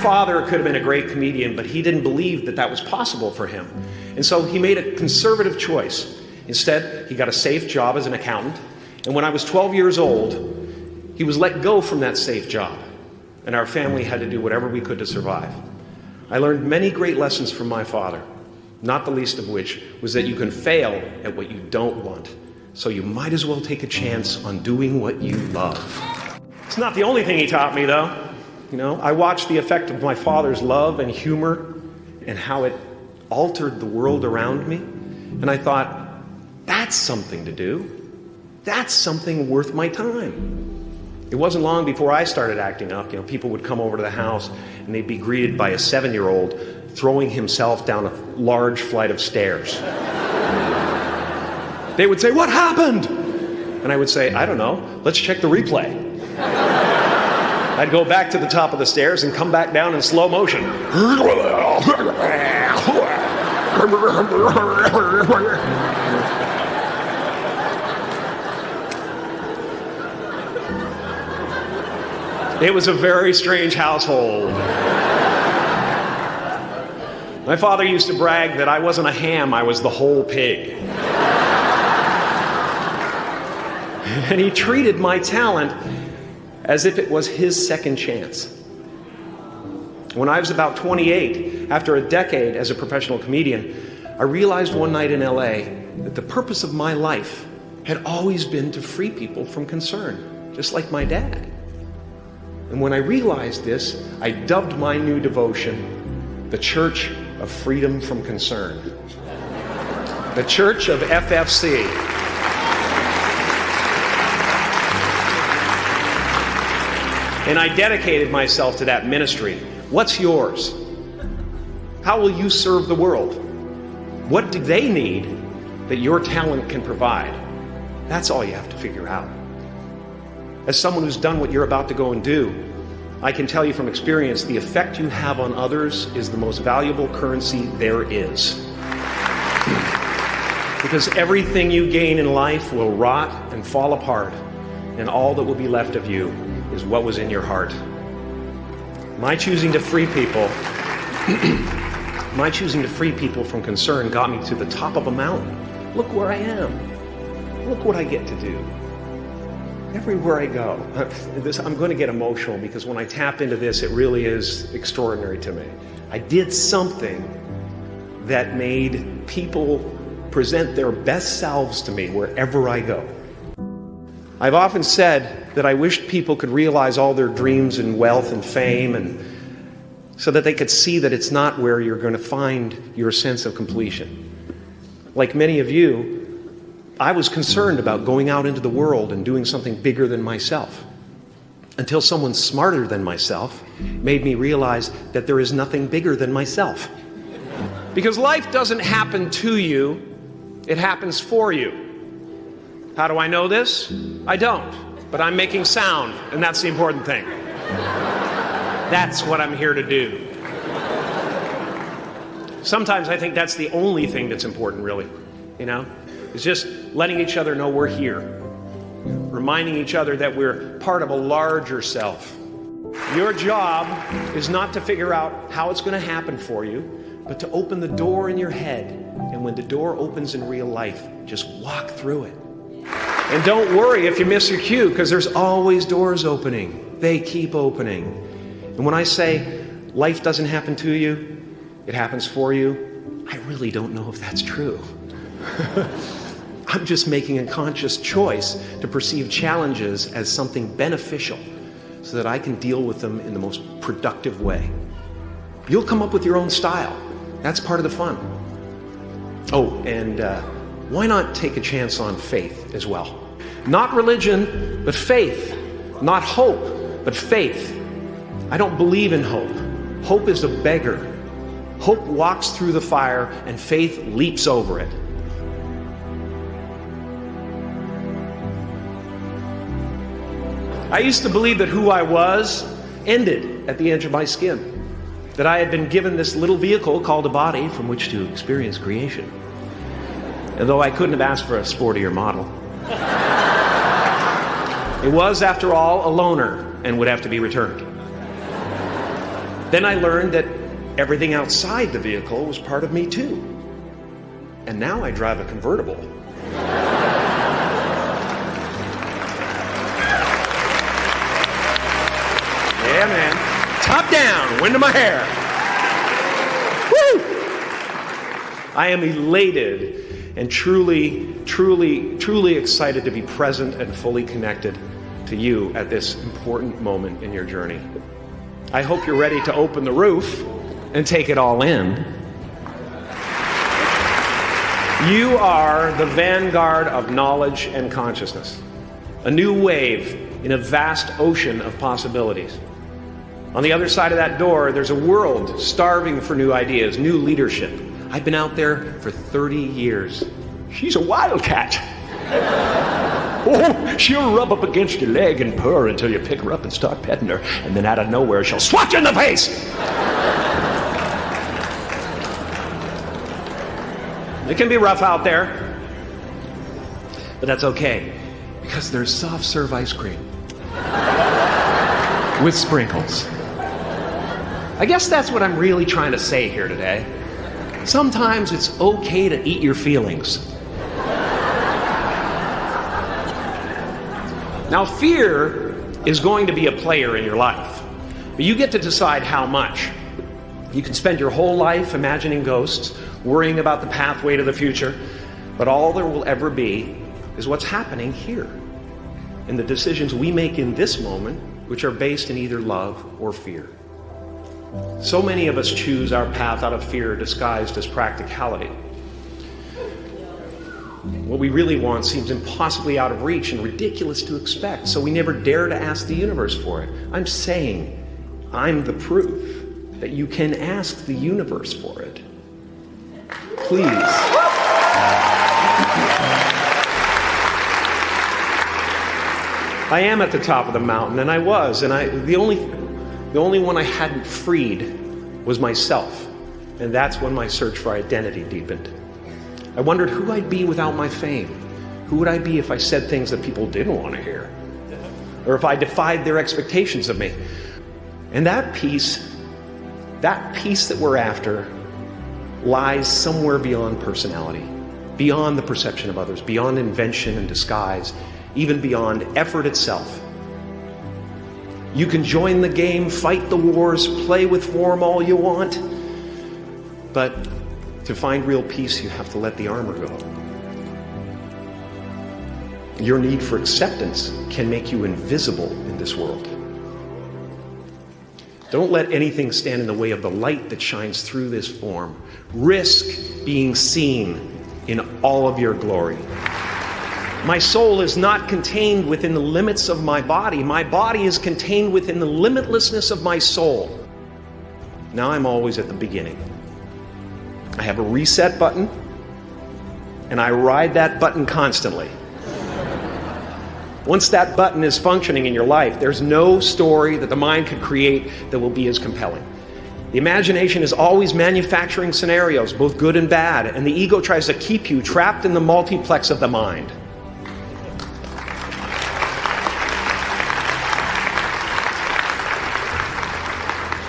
father could have been a great comedian, but he didn't believe that that was possible for him. And so he made a conservative choice. Instead, he got a safe job as an accountant. And when I was 12 years old, he was let go from that safe job. And our family had to do whatever we could to survive. I learned many great lessons from my father, not the least of which was that you can fail at what you don't want. So you might as well take a chance on doing what you love. It's not the only thing he taught me, though. I watched the effect of my father's love and humor and how it altered the world around me. And I thought, that's something to do. That's something worth my time. It wasn't long before I started acting up. People would come over to the house and they'd be greeted by a 7-year-old throwing himself down a large flight of stairs. They would say, "What happened?" And I would say, "I don't know. Let's check the replay." I'd go back to the top of the stairs and come back down in slow motion. It was a very strange household. My father used to brag that I wasn't a ham, I was the whole pig. And he treated my talent as if it was his second chance. When I was about 28, after a decade as a professional comedian, I realized one night in LA that the purpose of my life had always been to free people from concern, just like my dad. And when I realized this, I dubbed my new devotion the Church of Freedom from Concern. The Church of FFC. And I dedicated myself to that ministry. What's yours? How will you serve the world? What do they need that your talent can provide? That's all you have to figure out. As someone who's done what you're about to go and do, I can tell you from experience, the effect you have on others is the most valuable currency there is. Because everything you gain in life will rot and fall apart, and all that will be left of you is what was in your heart. My choosing to free people from concern got me to the top of a mountain. Look where I am. Look what I get to do. Everywhere I go. I'm going to get emotional because when I tap into this, it really is extraordinary to me. I did something that made people present their best selves to me wherever I go. I've often said that I wished people could realize all their dreams and wealth and fame, and so that they could see that it's not where you're going to find your sense of completion. Like many of you, I was concerned about going out into the world and doing something bigger than myself, until someone smarter than myself made me realize that there is nothing bigger than myself. Because life doesn't happen to you, it happens for you. How do I know this? I don't, but I'm making sound, and that's the important thing. That's what I'm here to do. Sometimes I think that's the only thing that's important, really, It's just letting each other know we're here. Reminding each other that we're part of a larger self. Your job is not to figure out how it's going to happen for you, but to open the door in your head. And when the door opens in real life, just walk through it. And don't worry if you miss your cue, because there's always doors opening. They keep opening. And when I say life doesn't happen to you, it happens for you, I really don't know if that's true. I'm just making a conscious choice to perceive challenges as something beneficial so that I can deal with them in the most productive way. You'll come up with your own style. That's part of the fun. Oh, and why not take a chance on faith as well? Not religion, but faith. Not hope, but faith. I don't believe in hope. Hope is a beggar. Hope walks through the fire and faith leaps over it. I used to believe that who I was ended at the edge of my skin. That I had been given this little vehicle called a body from which to experience creation. And though I couldn't have asked for a sportier model. It was, after all, a loaner and would have to be returned. Then I learned that everything outside the vehicle was part of me too. And now I drive a convertible. Yeah, man. Top down, wind in my hair. Woo! I am elated and truly excited to be present and fully connected to you at this important moment in your journey. I hope you're ready to open the roof and take it all in. You are the vanguard of knowledge and consciousness, a new wave in a vast ocean of possibilities. On the other side of that door, there's a world starving for new ideas, new leadership. I've been out there for 30 years. She's a wildcat. Oh, she'll rub up against your leg and purr until you pick her up and start petting her, and then out of nowhere she'll swat you in the face. It can be rough out there, but that's okay, because there's soft serve ice cream with sprinkles. I guess that's what I'm really trying to say here today. Sometimes it's okay to eat your feelings. Now, fear is going to be a player in your life, but you get to decide how much. You can spend your whole life imagining ghosts, worrying about the pathway to the future, but all there will ever be is what's happening here, and the decisions we make in this moment, which are based in either love or fear. So many of us choose our path out of fear disguised as practicality. What we really want seems impossibly out of reach and ridiculous to expect, so we never dare to ask the universe for it. I'm saying I'm the proof that you can ask the universe for it. Please. I am at the top of the mountain, and I was, and the only one I hadn't freed was myself, and that's when my search for identity deepened. I wondered who I'd be without my fame. Who would I be if I said things that people didn't want to hear? Or if I defied their expectations of me? And that peace that we're after lies somewhere beyond personality, beyond the perception of others, beyond invention and disguise, even beyond effort itself. You can join the game, fight the wars, play with form all you want, but to find real peace, you have to let the armor go. Your need for acceptance can make you invisible in this world. Don't let anything stand in the way of the light that shines through this form. Risk being seen in all of your glory. My soul is not contained within the limits of my body. My body is contained within the limitlessness of my soul. Now I'm always at the beginning. I have a reset button, and I ride that button constantly. Once that button is functioning in your life, there's no story that the mind could create that will be as compelling. The imagination is always manufacturing scenarios, both good and bad, and the ego tries to keep you trapped in the multiplex of the mind.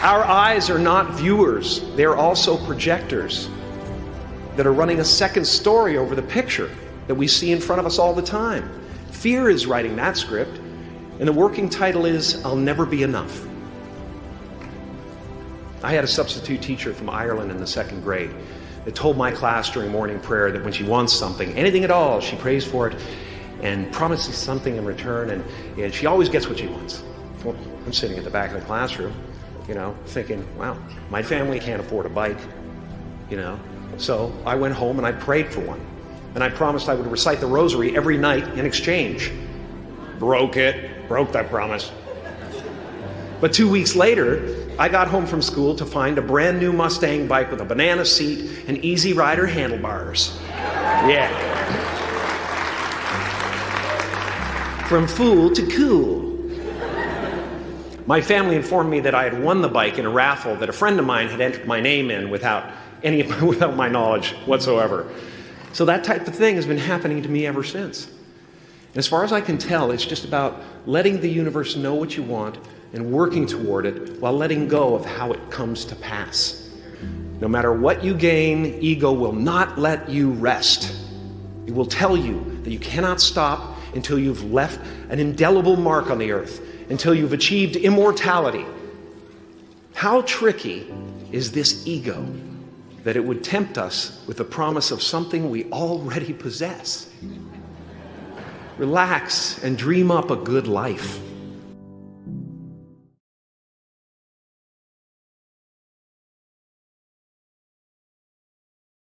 Our eyes are not viewers, they're also projectors that are running a second story over the picture that we see in front of us all the time. Fear is writing that script, and the working title is, I'll Never Be Enough. I had a substitute teacher from Ireland in the 2nd grade that told my class during morning prayer that when she wants something, anything at all, she prays for it and promises something in return, and she always gets what she wants. Well, I'm sitting at the back of the classroom, thinking, wow, my family can't afford a bike, So I went home and I prayed for one. And I promised I would recite the rosary every night in exchange. Broke that promise. But 2 weeks later, I got home from school to find a brand new Mustang bike with a banana seat and Easy Rider handlebars. Yeah. From fool to cool. My family informed me that I had won the bike in a raffle that a friend of mine had entered my name in without my knowledge whatsoever. So that type of thing has been happening to me ever since. And as far as I can tell, it's just about letting the universe know what you want and working toward it while letting go of how it comes to pass. No matter what you gain, ego will not let you rest. It will tell you that you cannot stop until you've left an indelible mark on the earth, until you've achieved immortality. How tricky is this ego that it would tempt us with the promise of something we already possess? Relax and dream up a good life.